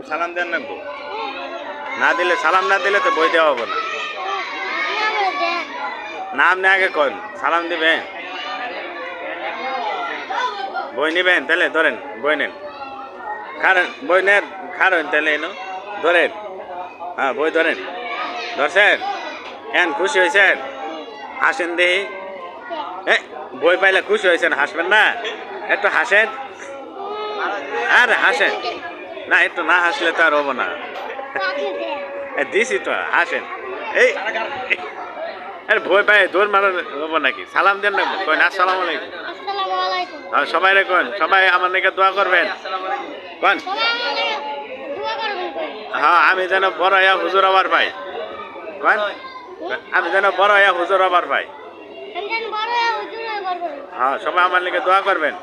সালাম দেন না, না দিলে সালাম না দিলে তো বই দেওয়া হবে না। নাম নিয়ে আগে কন, সালাম দিবেন, বই নিবেন, তাহলে ধরেন বই নেন, খারেন বই নেন, খারেন তাহলে এনো ধরেন, হ্যাঁ বই ধরেন, ধরছেন কেন, খুশি হয়েছেন, হাসেন দেখি, বই পাইলে খুশি হয়েছেন, হাসবেন না, একটু হাসেন, আরে হাসেন না, একটু না হাসলে তো আর হবো না, দিছি তো হাসেন, এই আরে বই পাই দৌড় মারা হবো নাকি, সালাম দেন না, কইন আসসালামু আলাইকুম, সবাই রে কন, সবাই আমার নাকি দোয়া করবেন, কন হ্যাঁ আমি যেন বড় হইয়া হুজুর আবার পাই, কন আমি যেন বড় হইয়া হুজুর আবার পাই, হ্যাঁ সবাই আমার নাকি দোয়া করবেন।